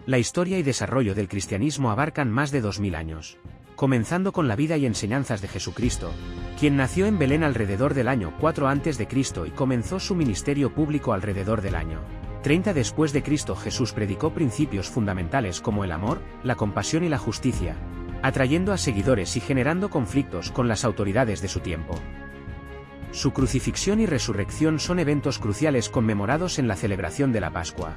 La historia y desarrollo del cristianismo abarcan más de 2000 años, comenzando con la vida y enseñanzas de Jesucristo, quien nació en Belén alrededor del año 4 a.C. y comenzó su ministerio público alrededor del año 30 después de Cristo. Jesús predicó principios fundamentales como el amor, la compasión y la justicia, atrayendo a seguidores y generando conflictos con las autoridades de su tiempo. Su crucifixión y resurrección son eventos cruciales conmemorados en la celebración de la Pascua.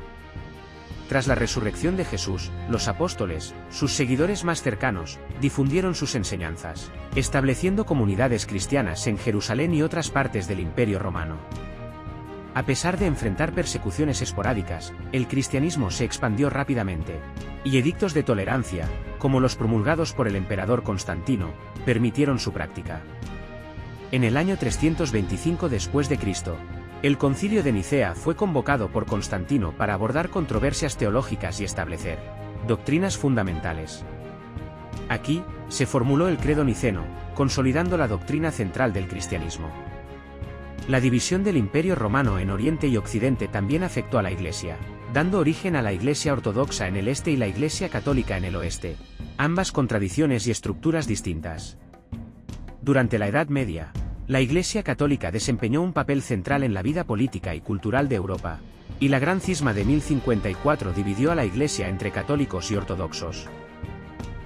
Tras la resurrección de Jesús, los apóstoles, sus seguidores más cercanos, difundieron sus enseñanzas, estableciendo comunidades cristianas en Jerusalén y otras partes del Imperio Romano. A pesar de enfrentar persecuciones esporádicas, el cristianismo se expandió rápidamente, y edictos de tolerancia, como los promulgados por el emperador Constantino, permitieron su práctica. En el año 325 después de Cristo, el Concilio de Nicea fue convocado por Constantino para abordar controversias teológicas y establecer doctrinas fundamentales. Aquí, se formuló el credo niceno, consolidando la doctrina central del cristianismo. La división del Imperio Romano en Oriente y Occidente también afectó a la Iglesia, dando origen a la Iglesia ortodoxa en el este y la Iglesia católica en el oeste, ambas con tradiciones y estructuras distintas. Durante la Edad Media, la Iglesia católica desempeñó un papel central en la vida política y cultural de Europa, y la Gran Cisma de 1054 dividió a la Iglesia entre católicos y ortodoxos.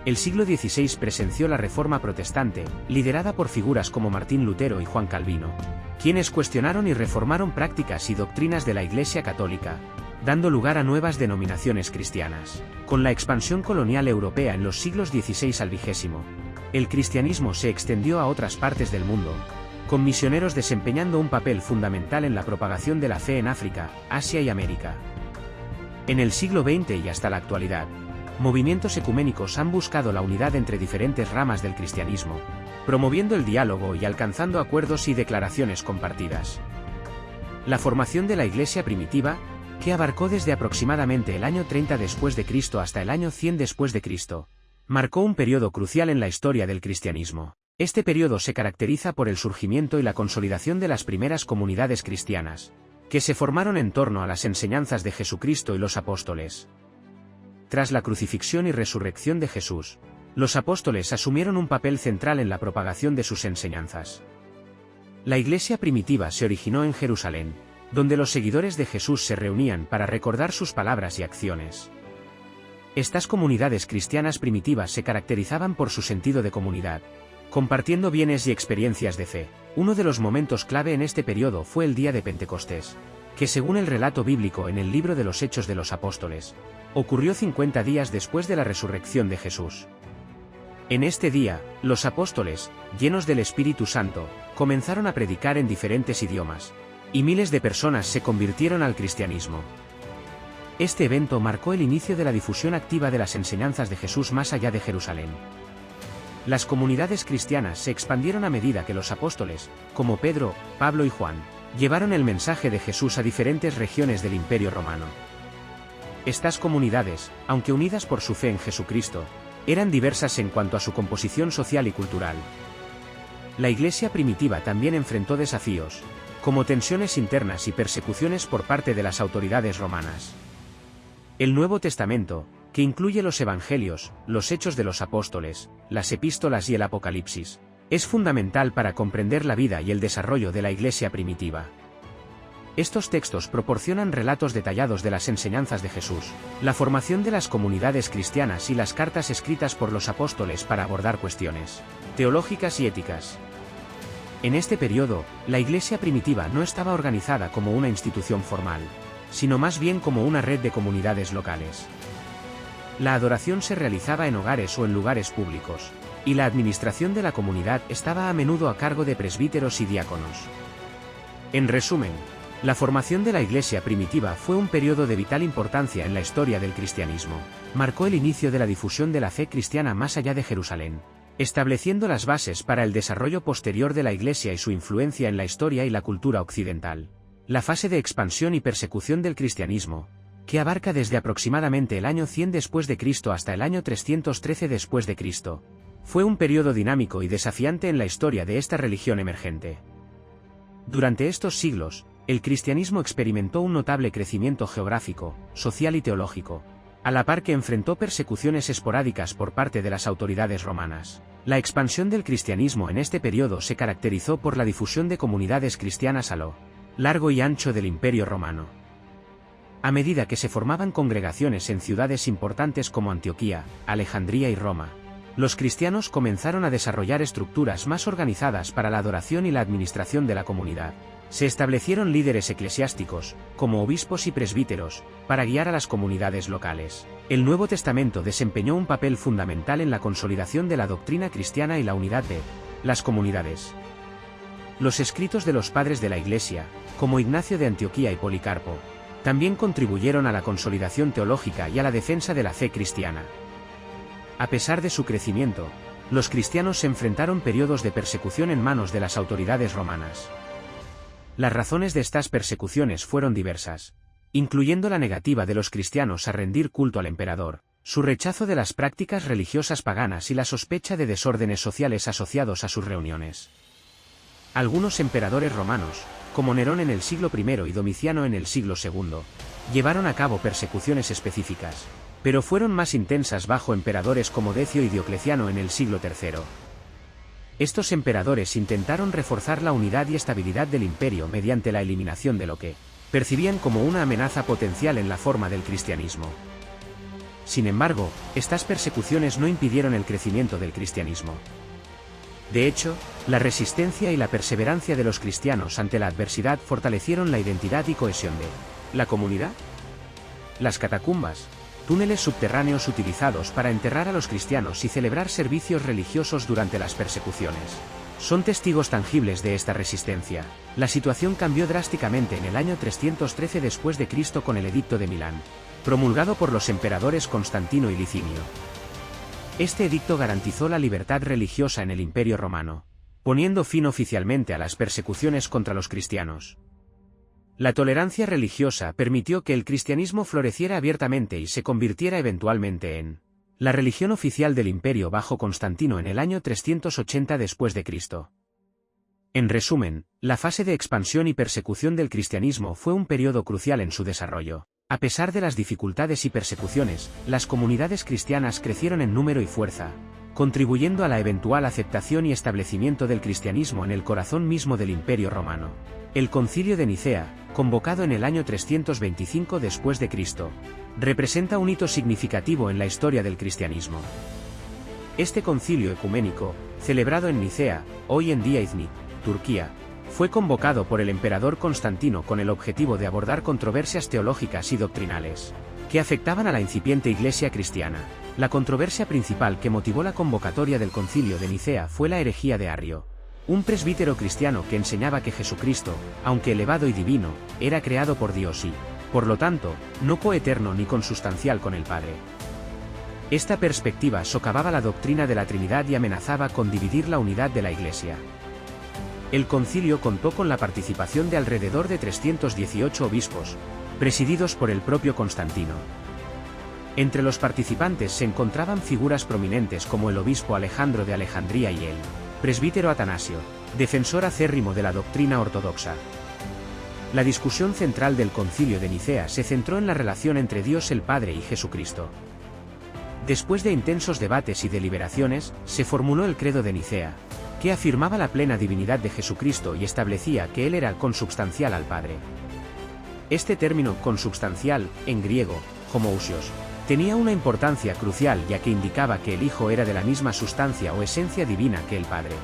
El siglo XVI presenció la Reforma Protestante, liderada por figuras como Martín Lutero y Juan Calvino, quienes cuestionaron y reformaron prácticas y doctrinas de la Iglesia católica, dando lugar a nuevas denominaciones cristianas. Con la expansión colonial europea en los siglos XVI al XX, el cristianismo se extendió a otras partes del mundo, con misioneros desempeñando un papel fundamental en la propagación de la fe en África, Asia y América. En el siglo XX y hasta la actualidad, movimientos ecuménicos han buscado la unidad entre diferentes ramas del cristianismo, promoviendo el diálogo y alcanzando acuerdos y declaraciones compartidas. La formación de la Iglesia primitiva, que abarcó desde aproximadamente el año 30 después de Cristo hasta el año 100 después de Cristo, marcó un periodo crucial en la historia del cristianismo. Este periodo se caracteriza por el surgimiento y la consolidación de las primeras comunidades cristianas, que se formaron en torno a las enseñanzas de Jesucristo y los apóstoles. Tras la crucifixión y resurrección de Jesús, los apóstoles asumieron un papel central en la propagación de sus enseñanzas. La Iglesia primitiva se originó en Jerusalén, donde los seguidores de Jesús se reunían para recordar sus palabras y acciones. Estas comunidades cristianas primitivas se caracterizaban por su sentido de comunidad, compartiendo bienes y experiencias de fe. Uno de los momentos clave en este periodo fue el día de Pentecostés, que según el relato bíblico en el libro de los Hechos de los Apóstoles, ocurrió 50 días después de la resurrección de Jesús. En este día, los apóstoles, llenos del Espíritu Santo, comenzaron a predicar en diferentes idiomas, y miles de personas se convirtieron al cristianismo. Este evento marcó el inicio de la difusión activa de las enseñanzas de Jesús más allá de Jerusalén. Las comunidades cristianas se expandieron a medida que los apóstoles, como Pedro, Pablo y Juan, llevaron el mensaje de Jesús a diferentes regiones del Imperio Romano. Estas comunidades, aunque unidas por su fe en Jesucristo, eran diversas en cuanto a su composición social y cultural. La Iglesia primitiva también enfrentó desafíos, como tensiones internas y persecuciones por parte de las autoridades romanas. El Nuevo Testamento, que incluye los Evangelios, los Hechos de los Apóstoles, las Epístolas y el Apocalipsis, es fundamental para comprender la vida y el desarrollo de la Iglesia primitiva. Estos textos proporcionan relatos detallados de las enseñanzas de Jesús, la formación de las comunidades cristianas y las cartas escritas por los apóstoles para abordar cuestiones teológicas y éticas. En este periodo, la Iglesia primitiva no estaba organizada como una institución formal, sino más bien como una red de comunidades locales. La adoración se realizaba en hogares o en lugares públicos, y la administración de la comunidad estaba a menudo a cargo de presbíteros y diáconos. En resumen, la formación de la Iglesia primitiva fue un periodo de vital importancia en la historia del cristianismo. Marcó el inicio de la difusión de la fe cristiana más allá de Jerusalén, estableciendo las bases para el desarrollo posterior de la Iglesia y su influencia en la historia y la cultura occidental. La fase de expansión y persecución del cristianismo, que abarca desde aproximadamente el año 100 después de Cristo hasta el año 313 después de Cristo, fue un periodo dinámico y desafiante en la historia de esta religión emergente. Durante estos siglos, el cristianismo experimentó un notable crecimiento geográfico, social y teológico, a la par que enfrentó persecuciones esporádicas por parte de las autoridades romanas. La expansión del cristianismo en este periodo se caracterizó por la difusión de comunidades cristianas a lo largo y ancho del Imperio Romano. A medida que se formaban congregaciones en ciudades importantes como Antioquía, Alejandría y Roma, los cristianos comenzaron a desarrollar estructuras más organizadas para la adoración y la administración de la comunidad. Se establecieron líderes eclesiásticos, como obispos y presbíteros, para guiar a las comunidades locales. El Nuevo Testamento desempeñó un papel fundamental en la consolidación de la doctrina cristiana y la unidad de las comunidades. Los escritos de los padres de la Iglesia, como Ignacio de Antioquía y Policarpo, también contribuyeron a la consolidación teológica y a la defensa de la fe cristiana. A pesar de su crecimiento, los cristianos se enfrentaron periodos de persecución en manos de las autoridades romanas. Las razones de estas persecuciones fueron diversas, incluyendo la negativa de los cristianos a rendir culto al emperador, su rechazo de las prácticas religiosas paganas y la sospecha de desórdenes sociales asociados a sus reuniones. Algunos emperadores romanos, como Nerón en el siglo I y Domiciano en el siglo II, llevaron a cabo persecuciones específicas, pero fueron más intensas bajo emperadores como Decio y Diocleciano en el siglo III. Estos emperadores intentaron reforzar la unidad y estabilidad del imperio mediante la eliminación de lo que percibían como una amenaza potencial en la forma del cristianismo. Sin embargo, estas persecuciones no impidieron el crecimiento del cristianismo. De hecho, la resistencia y la perseverancia de los cristianos ante la adversidad fortalecieron la identidad y cohesión de la comunidad. Las catacumbas, túneles subterráneos utilizados para enterrar a los cristianos y celebrar servicios religiosos durante las persecuciones, son testigos tangibles de esta resistencia. La situación cambió drásticamente en el año 313 después de Cristo con el Edicto de Milán, promulgado por los emperadores Constantino y Licinio. Este edicto garantizó la libertad religiosa en el Imperio Romano, poniendo fin oficialmente a las persecuciones contra los cristianos. La tolerancia religiosa permitió que el cristianismo floreciera abiertamente y se convirtiera eventualmente en la religión oficial del imperio bajo Constantino en el año 380 después de Cristo. En resumen, la fase de expansión y persecución del cristianismo fue un periodo crucial en su desarrollo. A pesar de las dificultades y persecuciones, las comunidades cristianas crecieron en número y fuerza, contribuyendo a la eventual aceptación y establecimiento del cristianismo en el corazón mismo del Imperio Romano. El Concilio de Nicea, convocado en el año 325 después de Cristo, representa un hito significativo en la historia del cristianismo. Este concilio ecuménico, celebrado en Nicea, hoy en día Izmit, Turquía, fue convocado por el emperador Constantino con el objetivo de abordar controversias teológicas y doctrinales que afectaban a la incipiente Iglesia cristiana. La controversia principal que motivó la convocatoria del Concilio de Nicea fue la herejía de Arrio, un presbítero cristiano que enseñaba que Jesucristo, aunque elevado y divino, era creado por Dios y, por lo tanto, no coeterno ni consustancial con el Padre. Esta perspectiva socavaba la doctrina de la Trinidad y amenazaba con dividir la unidad de la Iglesia. El concilio contó con la participación de alrededor de 318 obispos, presididos por el propio Constantino. Entre los participantes se encontraban figuras prominentes como el obispo Alejandro de Alejandría y el presbítero Atanasio, defensor acérrimo de la doctrina ortodoxa. La discusión central del Concilio de Nicea se centró en la relación entre Dios el Padre y Jesucristo. Después de intensos debates y deliberaciones, se formuló el Credo de Nicea, que afirmaba la plena divinidad de Jesucristo y establecía que Él era consubstancial al Padre. Este término consubstancial, en griego, homoousios, tenía una importancia crucial ya que indicaba que el Hijo era de la misma sustancia o esencia divina que el Padre.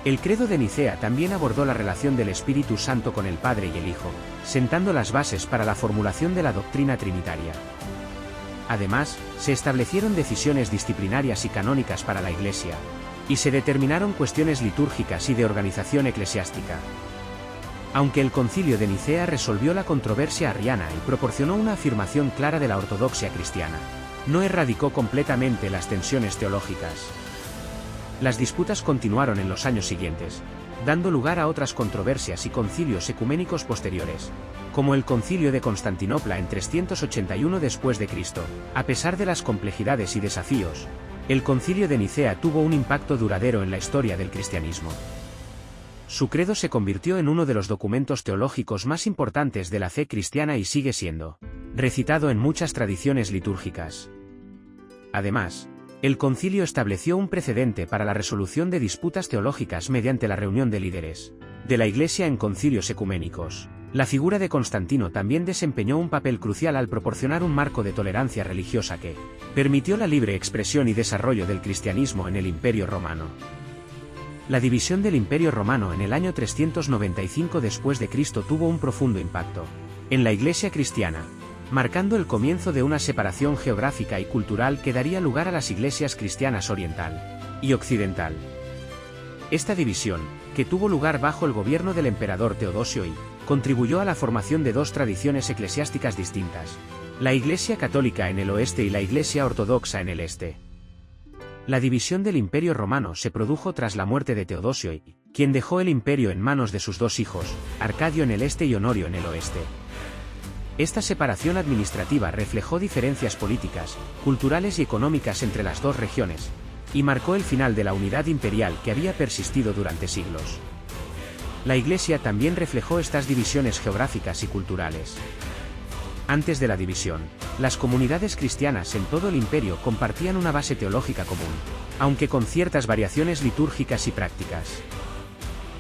El Credo de Nicea también abordó la relación del Espíritu Santo con el Padre y el Hijo, sentando las bases para la formulación de la doctrina trinitaria. Además, se establecieron decisiones disciplinarias y canónicas para la Iglesia, y se determinaron cuestiones litúrgicas y de organización eclesiástica. Aunque el Concilio de Nicea resolvió la controversia arriana y proporcionó una afirmación clara de la ortodoxia cristiana, no erradicó completamente las tensiones teológicas. Las disputas continuaron en los años siguientes, dando lugar a otras controversias y concilios ecuménicos posteriores, como el Concilio de Constantinopla en 381 después de Cristo. A pesar de las complejidades y desafíos, el Concilio de Nicea tuvo un impacto duradero en la historia del cristianismo. Su credo se convirtió en uno de los documentos teológicos más importantes de la fe cristiana y sigue siendo recitado en muchas tradiciones litúrgicas. Además, el concilio estableció un precedente para la resolución de disputas teológicas mediante la reunión de líderes de la Iglesia en concilios ecuménicos. La figura de Constantino también desempeñó un papel crucial al proporcionar un marco de tolerancia religiosa que permitió la libre expresión y desarrollo del cristianismo en el Imperio Romano. La división del Imperio Romano en el año 395 después de Cristo tuvo un profundo impacto en la Iglesia cristiana, marcando el comienzo de una separación geográfica y cultural que daría lugar a las iglesias cristianas oriental y occidental. Esta división, que tuvo lugar bajo el gobierno del emperador Teodosio I, contribuyó a la formación de dos tradiciones eclesiásticas distintas: la Iglesia católica en el oeste y la Iglesia ortodoxa en el este. La división del Imperio Romano se produjo tras la muerte de Teodosio I, quien dejó el imperio en manos de sus dos hijos, Arcadio en el este y Honorio en el oeste. Esta separación administrativa reflejó diferencias políticas, culturales y económicas entre las dos regiones, y marcó el final de la unidad imperial que había persistido durante siglos. La Iglesia también reflejó estas divisiones geográficas y culturales. Antes de la división, las comunidades cristianas en todo el imperio compartían una base teológica común, aunque con ciertas variaciones litúrgicas y prácticas.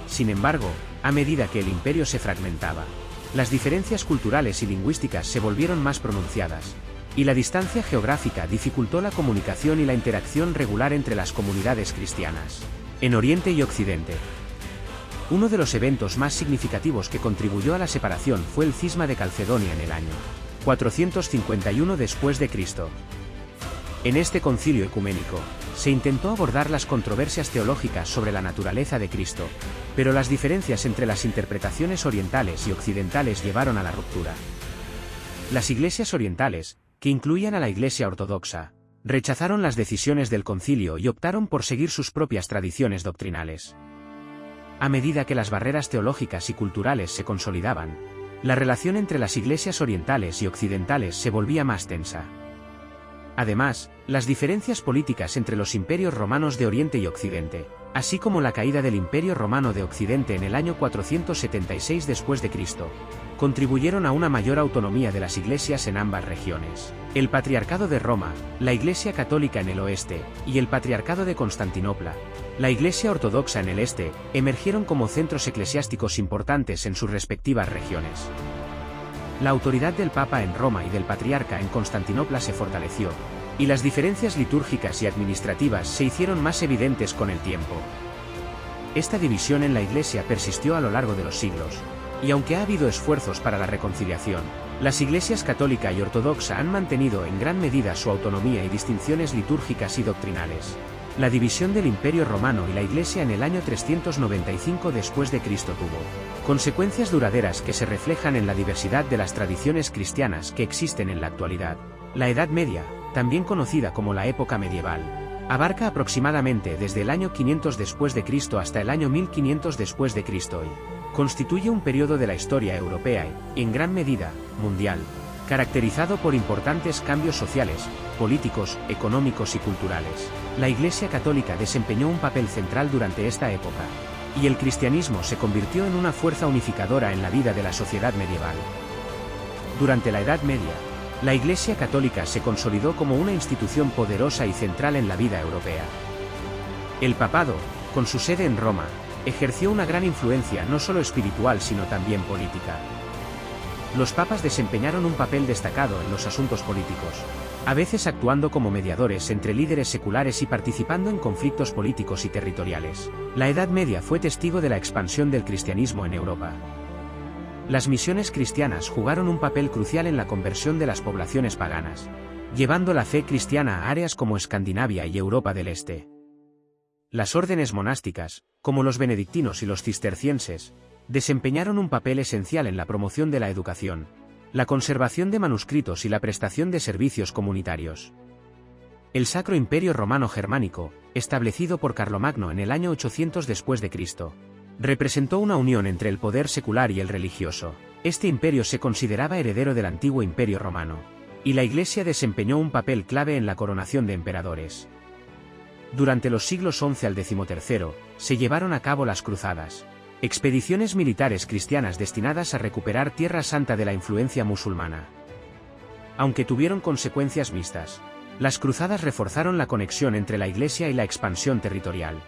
Sin embargo, a medida que el imperio se fragmentaba, las diferencias culturales y lingüísticas se volvieron más pronunciadas, y la distancia geográfica dificultó la comunicación y la interacción regular entre las comunidades cristianas en Oriente y Occidente. Uno de los eventos más significativos que contribuyó a la separación fue el cisma de Calcedonia en el año 451 después de Cristo. En este concilio ecuménico, se intentó abordar las controversias teológicas sobre la naturaleza de Cristo, pero las diferencias entre las interpretaciones orientales y occidentales llevaron a la ruptura. Las iglesias orientales, que incluían a la Iglesia ortodoxa, rechazaron las decisiones del concilio y optaron por seguir sus propias tradiciones doctrinales. A medida que las barreras teológicas y culturales se consolidaban, la relación entre las iglesias orientales y occidentales se volvía más tensa. Además, las diferencias políticas entre los imperios romanos de Oriente y Occidente, así como la caída del Imperio Romano de Occidente en el año 476 después de Cristo, contribuyeron a una mayor autonomía de las iglesias en ambas regiones. El Patriarcado de Roma, la Iglesia católica en el oeste, y el Patriarcado de Constantinopla, la Iglesia ortodoxa en el este, emergieron como centros eclesiásticos importantes en sus respectivas regiones. La autoridad del Papa en Roma y del Patriarca en Constantinopla se fortaleció, y las diferencias litúrgicas y administrativas se hicieron más evidentes con el tiempo. Esta división en la Iglesia persistió a lo largo de los siglos, y aunque ha habido esfuerzos para la reconciliación, las iglesias católica y ortodoxa han mantenido en gran medida su autonomía y distinciones litúrgicas y doctrinales. La división del Imperio Romano y la Iglesia en el año 395 después de Cristo tuvo consecuencias duraderas que se reflejan en la diversidad de las tradiciones cristianas que existen en la actualidad. La Edad Media, también conocida como la época medieval, abarca aproximadamente desde el año 500 después de Cristo hasta el año 1500 después de Cristo y constituye un periodo de la historia europea y, en gran medida, mundial, caracterizado por importantes cambios sociales, políticos, económicos y culturales. La Iglesia católica desempeñó un papel central durante esta época, y el cristianismo se convirtió en una fuerza unificadora en la vida de la sociedad medieval. Durante la Edad Media, la Iglesia católica se consolidó como una institución poderosa y central en la vida europea. El papado, con su sede en Roma, ejerció una gran influencia no solo espiritual sino también política. Los papas desempeñaron un papel destacado en los asuntos políticos, a veces actuando como mediadores entre líderes seculares y participando en conflictos políticos y territoriales. La Edad Media fue testigo de la expansión del cristianismo en Europa. Las misiones cristianas jugaron un papel crucial en la conversión de las poblaciones paganas, llevando la fe cristiana a áreas como Escandinavia y Europa del Este. Las órdenes monásticas, como los benedictinos y los cistercienses, desempeñaron un papel esencial en la promoción de la educación, la conservación de manuscritos y la prestación de servicios comunitarios. El Sacro Imperio Romano Germánico, establecido por Carlomagno en el año 800 después de Cristo, representó una unión entre el poder secular y el religioso. Este imperio se consideraba heredero del antiguo Imperio Romano, y la Iglesia desempeñó un papel clave en la coronación de emperadores. Durante los siglos XI al XIII, se llevaron a cabo las cruzadas, expediciones militares cristianas destinadas a recuperar Tierra Santa de la influencia musulmana. aunque tuvieron consecuencias mixtas. Las cruzadas reforzaron la conexión entre la Iglesia y la expansión territorial.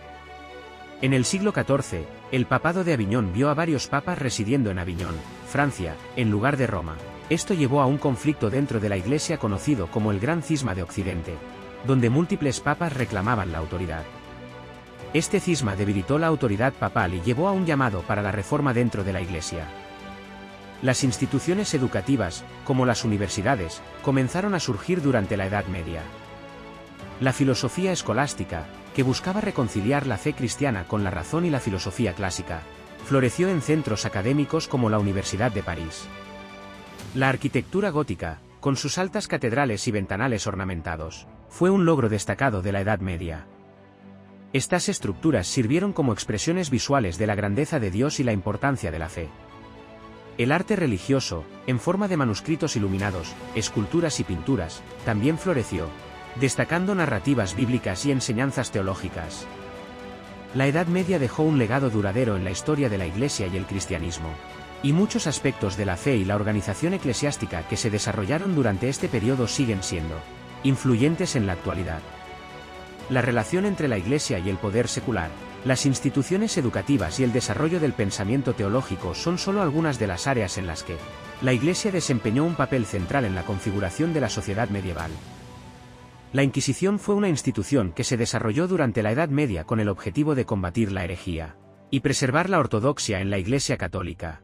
En el siglo XIV, el papado de Aviñón vio a varios papas residiendo en Aviñón, Francia, en lugar de Roma. Esto llevó a un conflicto dentro de la Iglesia conocido como el Gran Cisma de Occidente, donde múltiples papas reclamaban la autoridad. Este cisma debilitó la autoridad papal y llevó a un llamado para la reforma dentro de la Iglesia. Las instituciones educativas, como las universidades, comenzaron a surgir durante la Edad Media. La filosofía escolástica, que buscaba reconciliar la fe cristiana con la razón y la filosofía clásica, floreció en centros académicos como la Universidad de París. La arquitectura gótica, con sus altas catedrales y ventanales ornamentados, fue un logro destacado de la Edad Media. Estas estructuras sirvieron como expresiones visuales de la grandeza de Dios y la importancia de la fe. El arte religioso, en forma de manuscritos iluminados, esculturas y pinturas, también floreció, destacando narrativas bíblicas y enseñanzas teológicas. La Edad Media dejó un legado duradero en la historia de la Iglesia y el cristianismo, y muchos aspectos de la fe y la organización eclesiástica que se desarrollaron durante este periodo siguen siendo influyentes en la actualidad. La relación entre la Iglesia y el poder secular, las instituciones educativas y el desarrollo del pensamiento teológico son solo algunas de las áreas en las que la Iglesia desempeñó un papel central en la configuración de la sociedad medieval. La Inquisición fue una institución que se desarrolló durante la Edad Media con el objetivo de combatir la herejía y preservar la ortodoxia en la Iglesia católica.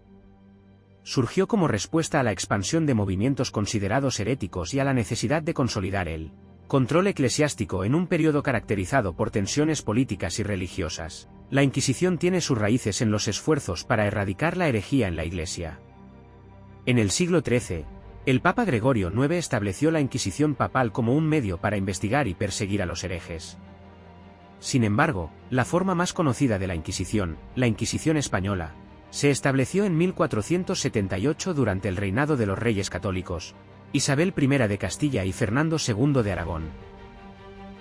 Surgió como respuesta a la expansión de movimientos considerados heréticos y a la necesidad de consolidar el control eclesiástico en un periodo caracterizado por tensiones políticas y religiosas. La Inquisición tiene sus raíces en los esfuerzos para erradicar la herejía en la Iglesia. En el siglo XIII, el Papa Gregorio IX estableció la Inquisición papal como un medio para investigar y perseguir a los herejes. Sin embargo, la forma más conocida de la Inquisición, la Inquisición española, se estableció en 1478 durante el reinado de los reyes católicos, Isabel I de Castilla y Fernando II de Aragón.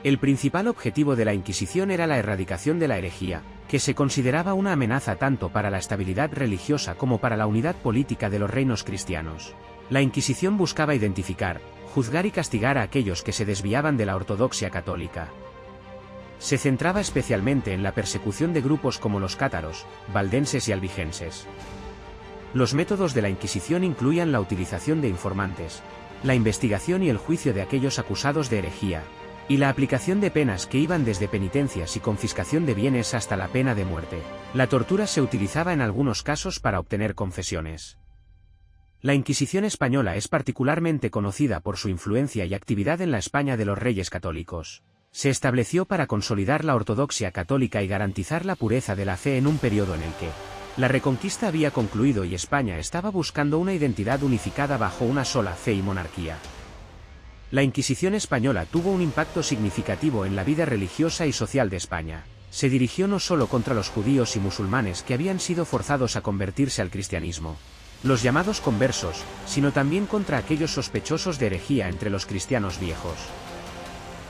El principal objetivo de la Inquisición era la erradicación de la herejía, que se consideraba una amenaza tanto para la estabilidad religiosa como para la unidad política de los reinos cristianos. La Inquisición buscaba identificar, juzgar y castigar a aquellos que se desviaban de la ortodoxia católica. Se centraba especialmente en la persecución de grupos como los cátaros, valdenses y albigenses. Los métodos de la Inquisición incluían la utilización de informantes, la investigación y el juicio de aquellos acusados de herejía, y la aplicación de penas que iban desde penitencias y confiscación de bienes hasta la pena de muerte. La tortura se utilizaba en algunos casos para obtener confesiones. La Inquisición española es particularmente conocida por su influencia y actividad en la España de los Reyes Católicos. Se estableció para consolidar la ortodoxia católica y garantizar la pureza de la fe en un periodo en el que la Reconquista había concluido y España estaba buscando una identidad unificada bajo una sola fe y monarquía. La Inquisición española tuvo un impacto significativo en la vida religiosa y social de España. Se dirigió no solo contra los judíos y musulmanes que habían sido forzados a convertirse al cristianismo, los llamados conversos, sino también contra aquellos sospechosos de herejía entre los cristianos viejos.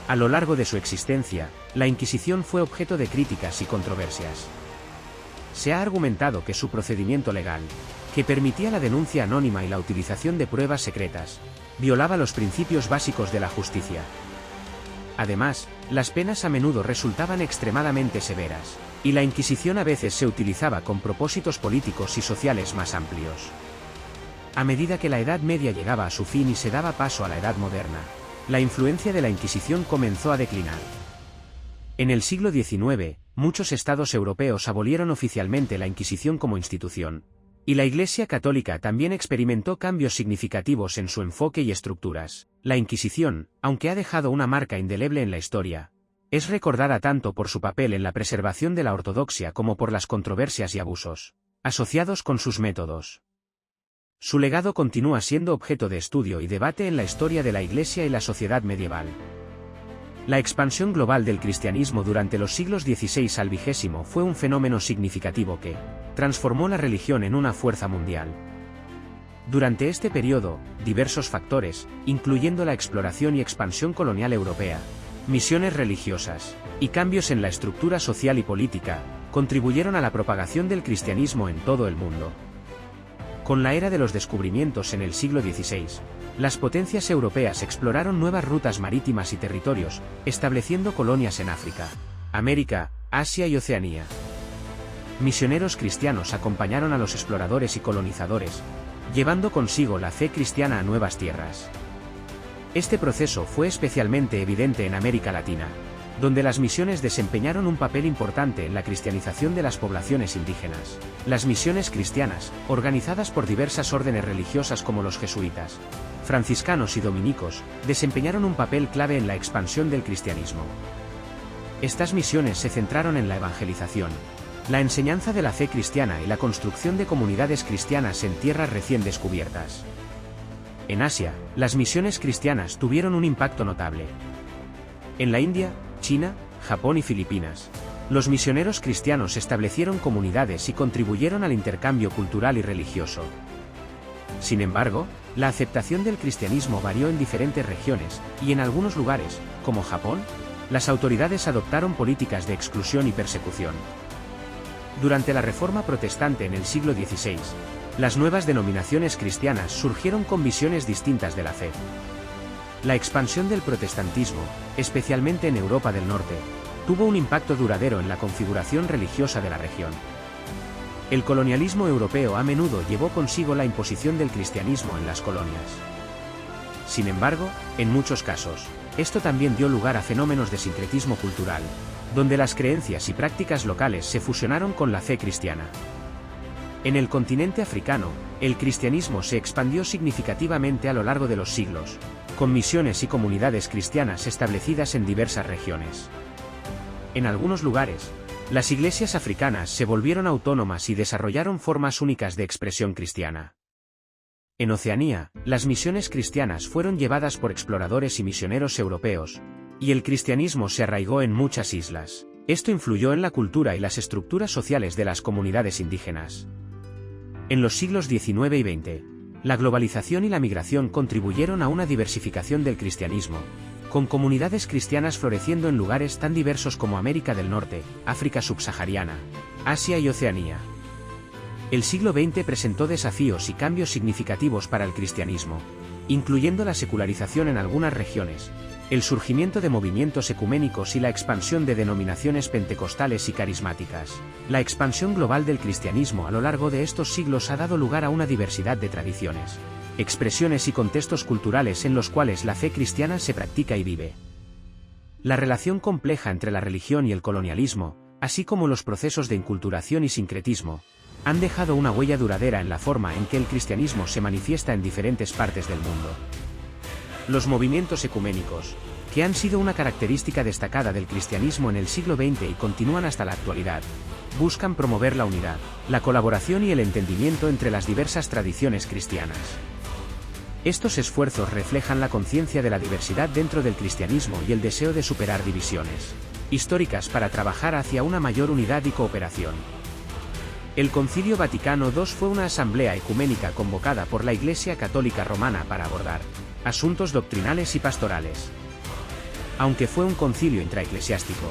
A lo largo de su existencia, la Inquisición fue objeto de críticas y controversias. Se ha argumentado que su procedimiento legal, que permitía la denuncia anónima y la utilización de pruebas secretas, violaba los principios básicos de la justicia. Además, las penas a menudo resultaban extremadamente severas, y la Inquisición a veces se utilizaba con propósitos políticos y sociales más amplios. A medida que la Edad Media llegaba a su fin y se daba paso a la Edad Moderna, la influencia de la Inquisición comenzó a declinar. En el siglo XIX, muchos estados europeos abolieron oficialmente la Inquisición como institución, y la Iglesia Católica también experimentó cambios significativos en su enfoque y estructuras. La Inquisición, aunque ha dejado una marca indeleble en la historia, es recordada tanto por su papel en la preservación de la ortodoxia como por las controversias y abusos asociados con sus métodos. Su legado continúa siendo objeto de estudio y debate en la historia de la Iglesia y la sociedad medieval. La expansión global del cristianismo durante los siglos XVI al XX fue un fenómeno significativo que transformó la religión en una fuerza mundial. Durante este periodo, diversos factores, incluyendo la exploración y expansión colonial europea, misiones religiosas, y cambios en la estructura social y política, contribuyeron a la propagación del cristianismo en todo el mundo. Con la era de los descubrimientos en el siglo XVI, Las potencias europeas exploraron nuevas rutas marítimas y territorios, estableciendo colonias en África, América, Asia y Oceanía. Misioneros cristianos acompañaron a los exploradores y colonizadores, llevando consigo la fe cristiana a nuevas tierras. Este proceso fue especialmente evidente en América Latina, donde las misiones desempeñaron un papel importante en la cristianización de las poblaciones indígenas. Las misiones cristianas, organizadas por diversas órdenes religiosas como los jesuitas, franciscanos y dominicos, desempeñaron un papel clave en la expansión del cristianismo. Estas misiones se centraron en la evangelización, la enseñanza de la fe cristiana y la construcción de comunidades cristianas en tierras recién descubiertas. En Asia, las misiones cristianas tuvieron un impacto notable. En la India, China, Japón y Filipinas, los misioneros cristianos establecieron comunidades y contribuyeron al intercambio cultural y religioso. Sin embargo, la aceptación del cristianismo varió en diferentes regiones, y en algunos lugares, como Japón, las autoridades adoptaron políticas de exclusión y persecución. Durante la Reforma Protestante en el siglo XVI, las nuevas denominaciones cristianas surgieron con visiones distintas de la fe. La expansión del protestantismo, especialmente en Europa del Norte, tuvo un impacto duradero en la configuración religiosa de la región. El colonialismo europeo a menudo llevó consigo la imposición del cristianismo en las colonias. Sin embargo, en muchos casos, esto también dio lugar a fenómenos de sincretismo cultural, donde las creencias y prácticas locales se fusionaron con la fe cristiana. En el continente africano, el cristianismo se expandió significativamente a lo largo de los siglos, con misiones y comunidades cristianas establecidas en diversas regiones. En algunos lugares, las iglesias africanas se volvieron autónomas y desarrollaron formas únicas de expresión cristiana. En Oceanía, las misiones cristianas fueron llevadas por exploradores y misioneros europeos, y el cristianismo se arraigó en muchas islas. Esto influyó en la cultura y las estructuras sociales de las comunidades indígenas. En los siglos XIX y XX, la globalización y la migración contribuyeron a una diversificación del cristianismo, con comunidades cristianas floreciendo en lugares tan diversos como América del Norte, África subsahariana, Asia y Oceanía. El siglo XX presentó desafíos y cambios significativos para el cristianismo, incluyendo la secularización en algunas regiones, el surgimiento de movimientos ecuménicos y la expansión de denominaciones pentecostales y carismáticas. La expansión global del cristianismo a lo largo de estos siglos ha dado lugar a una diversidad de tradiciones, expresiones y contextos culturales en los cuales la fe cristiana se practica y vive. La relación compleja entre la religión y el colonialismo, así como los procesos de inculturación y sincretismo, han dejado una huella duradera en la forma en que el cristianismo se manifiesta en diferentes partes del mundo. Los movimientos ecuménicos, que han sido una característica destacada del cristianismo en el siglo XX y continúan hasta la actualidad, buscan promover la unidad, la colaboración y el entendimiento entre las diversas tradiciones cristianas. Estos esfuerzos reflejan la conciencia de la diversidad dentro del cristianismo y el deseo de superar divisiones históricas para trabajar hacia una mayor unidad y cooperación. El Concilio Vaticano II fue una asamblea ecuménica convocada por la Iglesia Católica Romana para abordar asuntos doctrinales y pastorales. Aunque fue un concilio intraeclesiástico,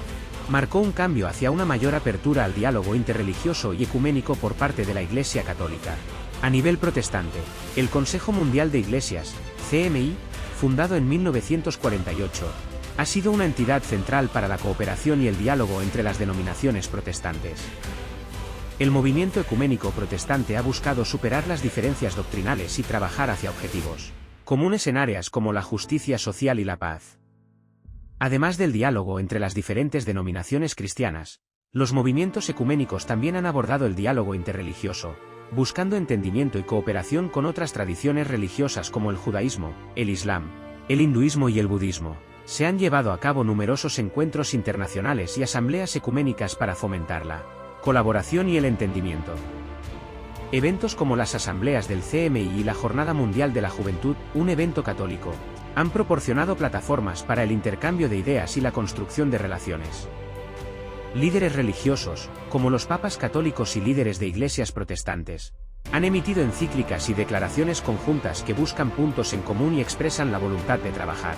marcó un cambio hacia una mayor apertura al diálogo interreligioso y ecuménico por parte de la Iglesia Católica. A nivel protestante, el Consejo Mundial de Iglesias, CMI, fundado en 1948, ha sido una entidad central para la cooperación y el diálogo entre las denominaciones protestantes. El movimiento ecuménico protestante ha buscado superar las diferencias doctrinales y trabajar hacia objetivos comunes en áreas como la justicia social y la paz. Además del diálogo entre las diferentes denominaciones cristianas, los movimientos ecuménicos también han abordado el diálogo interreligioso, buscando entendimiento y cooperación con otras tradiciones religiosas como el judaísmo, el islam, el hinduismo y el budismo. Se han llevado a cabo numerosos encuentros internacionales y asambleas ecuménicas para fomentar la colaboración y el entendimiento. Eventos como las asambleas del CMI y la Jornada Mundial de la Juventud, un evento católico, han proporcionado plataformas para el intercambio de ideas y la construcción de relaciones. Líderes religiosos, como los papas católicos y líderes de iglesias protestantes, han emitido encíclicas y declaraciones conjuntas que buscan puntos en común y expresan la voluntad de trabajar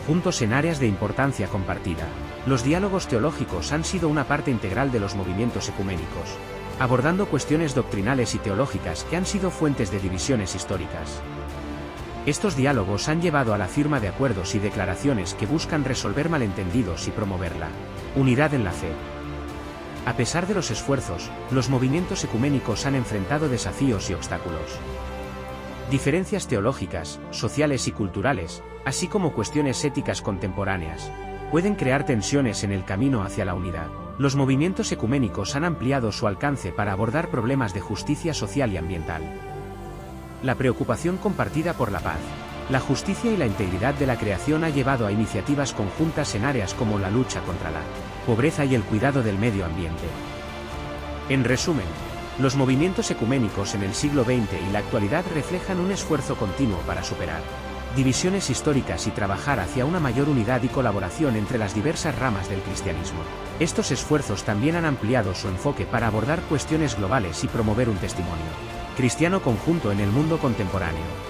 juntos en áreas de importancia compartida. Los diálogos teológicos han sido una parte integral de los movimientos ecuménicos, abordando cuestiones doctrinales y teológicas que han sido fuentes de divisiones históricas. Estos diálogos han llevado a la firma de acuerdos y declaraciones que buscan resolver malentendidos y promover la unidad en la fe. A pesar de los esfuerzos, los movimientos ecuménicos han enfrentado desafíos y obstáculos. Diferencias teológicas, sociales y culturales, así como cuestiones éticas contemporáneas, pueden crear tensiones en el camino hacia la unidad. Los movimientos ecuménicos han ampliado su alcance para abordar problemas de justicia social y ambiental. La preocupación compartida por la paz, la justicia y la integridad de la creación ha llevado a iniciativas conjuntas en áreas como la lucha contra la pobreza y el cuidado del medio ambiente. En resumen, los movimientos ecuménicos en el siglo XX y la actualidad reflejan un esfuerzo continuo para superar divisiones históricas y trabajar hacia una mayor unidad y colaboración entre las diversas ramas del cristianismo. Estos esfuerzos también han ampliado su enfoque para abordar cuestiones globales y promover un testimonio cristiano conjunto en el mundo contemporáneo.